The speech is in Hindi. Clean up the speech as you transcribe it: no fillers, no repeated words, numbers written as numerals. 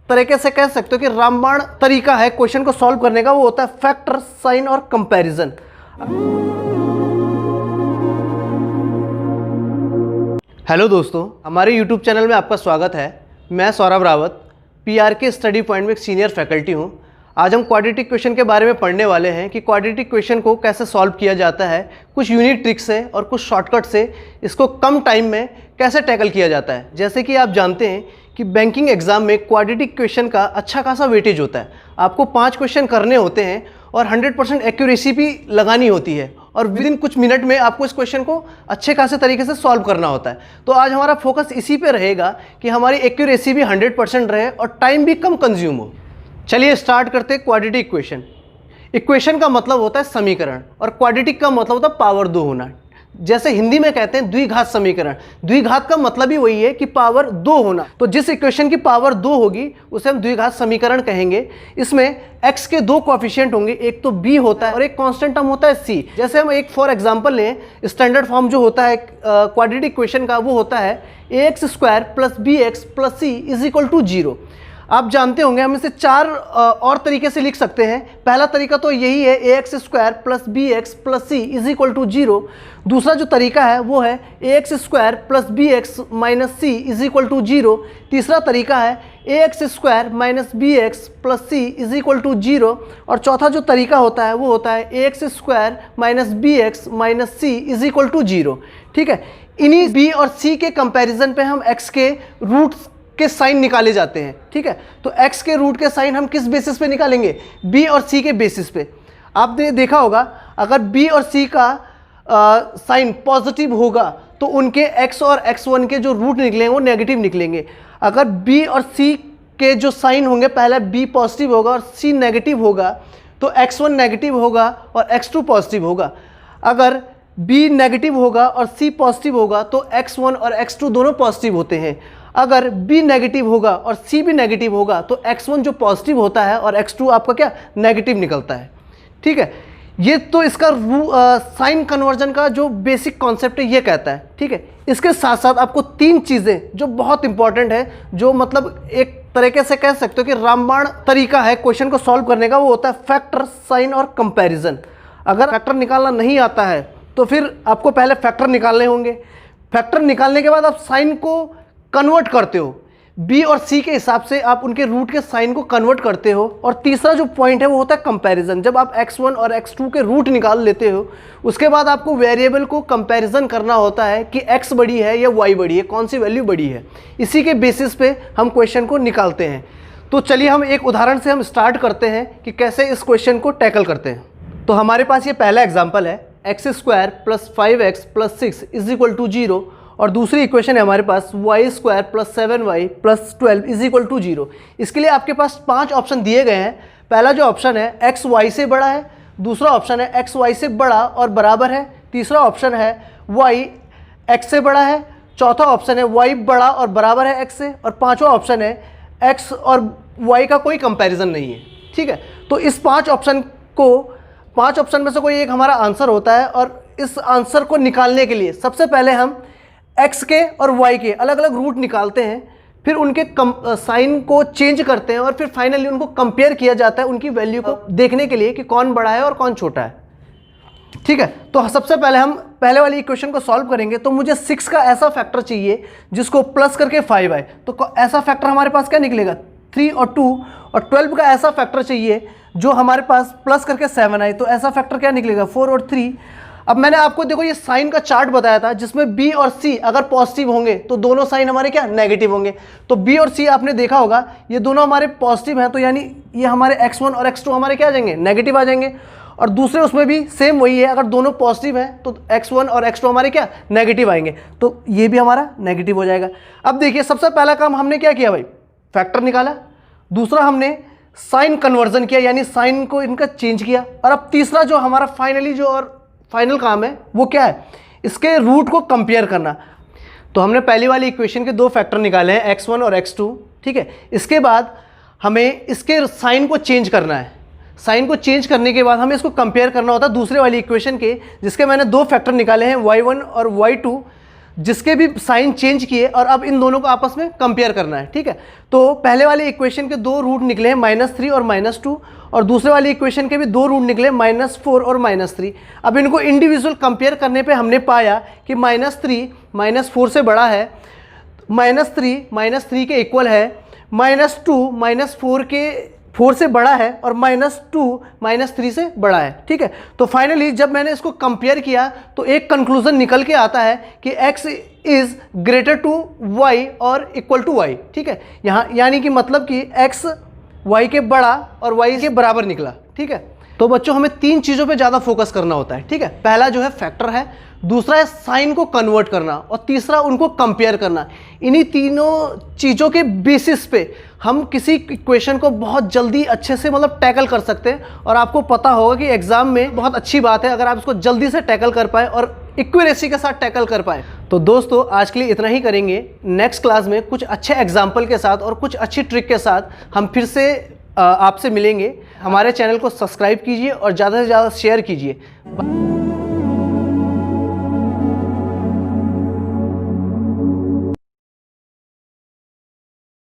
तरीके से कह सकते हो कि रामबाण तरीका है क्वेश्चन को सॉल्व करने का, वो होता है फैक्टर, साइन और कंपैरिजन। हेलो दोस्तों, हमारे YouTube चैनल में आपका स्वागत है। मैं Saurabh Rawat, PRK study point में एक सीनियर फैकल्टी हूँ। आज हम क्वाड्रेटिक क्वेश्चन के बारे में पढ़ने वाले हैं कि क्वाड्रेटिक क्वेश्चन को कैसे सॉल्व किया जाता है, कुछ यूनिक ट्रिक्स से और कुछ शॉर्टकट से इसको कम टाइम में कैसे टैकल किया जाता है। जैसे कि आप जानते हैं कि बैंकिंग एग्जाम में क्वाड्रेटिक क्वेश्चन का अच्छा खासा वेटेज होता है। आपको 5 क्वेश्चन करने होते हैं और 100% एक्यूरेसी भी लगानी होती है और विद इन कुछ मिनट में आपको इस क्वेश्चन को अच्छे खासे तरीके से सॉल्व करना होता है। तो आज हमारा फोकस इसी पे रहेगा कि हमारी एक्यूरेसी भी 100% रहे और टाइम भी कम कंज्यूम हो। चलिए स्टार्ट करते हैं क्वाड्रेटिक इक्वेशन। इक्वेशन का मतलब होता है समीकरण और क्वाड्रेटिक का मतलब होता है पावर 2 होना। जैसे हिंदी में कहते हैं द्विघात समीकरण, द्विघात का मतलब ही वही है कि पावर 2 होना। तो जिस इक्वेशन की पावर 2 होगी उसे हम द्विघात समीकरण कहेंगे। इसमें x के 2 कोएफिशिएंट होंगे, एक तो b होता है और एक कांस्टेंट टर्म होता है c। जैसे हम एक फॉर एग्जांपल लें, स्टैंडर्ड फॉर्म जो होता है क्वाड्रेटिक इक्वेशन का वो होता है ax² + bx + c = 0। आप जानते होंगे हम इसे 4 और तरीके से लिख सकते हैं। पहला तरीका तो यही है ax² + bx + c = 0। दूसरा जो तरीका है वो है ax² + bx - c = 0। तीसरा तरीका है ax² - bx + c = 0। और चौथा जो तरीका होता है वो होता है ax² - bx - c = 0। ठीक है, इन्हीं b और c के कंपैरिजन पे हम x के रूट्स के साइन निकाले जाते हैं। ठीक है, तो x के रूट के साइन हम किस बेसिस पे निकालेंगे? b और c के बेसिस पे। आपने देखा होगा अगर b और c का साइन पॉजिटिव होगा तो उनके x और x1 के जो रूट निकलेंगे वो नेगेटिव निकलेंगे। अगर b और c के जो साइन होंगे, पहला b पॉजिटिव होगा और c नेगेटिव होगा तो x1 नेगेटिव होगा और x2 पॉजिटिव होगा। अगर b नेगेटिव होगा और c पॉजिटिव होगा तो x1 और x2 दोनों पॉजिटिव होते हैं। अगर b नेगेटिव होगा और c भी नेगेटिव होगा तो x1 जो पॉजिटिव होता है और x2 आपका क्या नेगेटिव निकलता है। ठीक है, ये तो इसका साइन कन्वर्जन का जो बेसिक कॉन्सेप्ट है ये कहता है। ठीक है, इसके साथ साथ आपको 3 चीज़ें जो बहुत इंपॉर्टेंट है, जो मतलब एक तरीके से कह सकते हो कि रामबाण तरीका है क्वेश्चन को सॉल्व करने का, वो होता है फैक्टर, साइन और कंपैरिजन। अगर फैक्टर निकालना नहीं आता है तो फिर आपको पहले फैक्टर निकालने होंगे। फैक्टर निकालने के बाद आप साइन को कन्वर्ट करते हो, b और c के हिसाब से आप उनके रूट के साइन को कन्वर्ट करते हो। और तीसरा जो पॉइंट है वो होता है कंपैरिजन। जब आप x1 और x2 के रूट निकाल लेते हो उसके बाद आपको वेरिएबल को कंपैरिजन करना होता है कि x बड़ी है या y बड़ी है, कौन सी वैल्यू बड़ी है। इसी के बेसिस पे हम क्वेश्चन को निकालते हैं। तो चलिए हम एक उदाहरण से हम स्टार्ट करते हैं कि कैसे इस क्वेश्चन को टैकल करते हैं। तो हमारे पास ये पहला एग्जाम्पल है x² + 5x + 6 = 0 और दूसरी इक्वेशन है हमारे पास y² + 7y + 12 = 0। इसके लिए आपके पास 5 ऑप्शन दिए गए हैं। पहला जो ऑप्शन है x y से बड़ा है, दूसरा ऑप्शन है x y से बड़ा और बराबर है, तीसरा ऑप्शन है y x से बड़ा है, चौथा ऑप्शन है y बड़ा और बराबर है x से, और पांचवा ऑप्शन है x और y का कोई कंपैरिजन नहीं है। ठीक है, तो इस 5 ऑप्शन में से कोई एक हमारा आंसर होता है। और इस आंसर को निकालने के लिए सबसे पहले हम x के और y के अलग अलग रूट निकालते हैं, फिर उनके साइन को चेंज करते हैं और फिर फाइनली उनको कंपेयर किया जाता है उनकी वैल्यू को देखने के लिए कि कौन बड़ा है और कौन छोटा है। ठीक है, तो सबसे पहले हम पहले वाली इक्वेशन को सॉल्व करेंगे। तो मुझे 6 का ऐसा फैक्टर चाहिए जिसको प्लस करके 5 आए, तो ऐसा फैक्टर हमारे पास क्या निकलेगा 3 और 2। और 12 का ऐसा फैक्टर चाहिए जो हमारे पास प्लस करके 7 आए, तो ऐसा फैक्टर क्या निकलेगा 4 और 3। अब मैंने आपको देखो ये साइन का चार्ट बताया था जिसमें b और c अगर पॉजिटिव होंगे तो दोनों साइन हमारे क्या नेगेटिव होंगे। तो b और c आपने देखा होगा ये दोनों हमारे पॉजिटिव हैं, तो यानी ये हमारे x1 और x2 हमारे क्या आ जाएंगे नेगेटिव आ जाएंगे। और दूसरे उसमें भी सेम वही है, अगर दोनों पॉजिटिव हैं तो x1 और x2 हमारे क्या नेगेटिव आएंगे, तो ये भी हमारा नेगेटिव हो जाएगा। अब देखिए सबसे पहला काम हमने क्या किया भाई, फैक्टर निकाला। दूसरा हमने साइन कन्वर्जन किया, यानी साइन को इनका चेंज किया। और अब तीसरा जो हमारा फाइनल काम है वो क्या है, इसके रूट को कंपेयर करना। तो हमने पहली वाली इक्वेशन के 2 फैक्टर निकाले हैं x1 और x2। ठीक है, इसके बाद हमें इसके साइन को चेंज करना है। साइन को चेंज करने के बाद हमें इसको कंपेयर करना होता है दूसरे वाली इक्वेशन के, जिसके मैंने 2 फैक्टर निकाले हैं y1 और y2। जिसके भी साइन चेंज किए और अब इन दोनों को आपस में कंपेयर करना है। ठीक है, तो पहले वाले इक्वेशन के दो रूट निकले हैं -3 और -2, और दूसरे वाले इक्वेशन के भी दो रूट निकले -4 और -3। अब इनको इंडिविजुअल कंपेयर करने पे हमने पाया कि -3 -4 से बड़ा है, -3 के इक्वल है, -2 4 से बड़ा है, और -2 -3 से बड़ा है। ठीक है, तो फाइनली जब मैंने इसको कंपेयर किया तो एक कंक्लूजन निकल के आता है कि x is greater to y और इक्वल टू y। ठीक है, यहाँ यानी कि मतलब कि x y के बड़ा और y के बराबर निकला। ठीक है, तो बच्चों हमें तीन चीज़ों पे ज़्यादा फोकस करना होता है। ठीक है, पहला जो है फैक्टर है, दूसरा है साइन को कन्वर्ट करना, और तीसरा उनको कंपेयर करना। इन्हीं तीनों चीज़ों के बेसिस पे हम किसी इक्वेशन को बहुत जल्दी अच्छे से मतलब टैकल कर सकते हैं। और आपको पता होगा कि एग्जाम में बहुत अच्छी बात है अगर आप इसको जल्दी से टैकल कर पाए और एक्यूरेसी के साथ टैकल कर पाए। तो दोस्तों आज के लिए इतना ही करेंगे। नेक्स्ट क्लास में कुछ अच्छे एग्जाम्पल के साथ और कुछ अच्छी ट्रिक के साथ हम फिर से आपसे मिलेंगे। हमारे चैनल को सब्सक्राइब कीजिए और ज़्यादा से ज़्यादा शेयर कीजिए।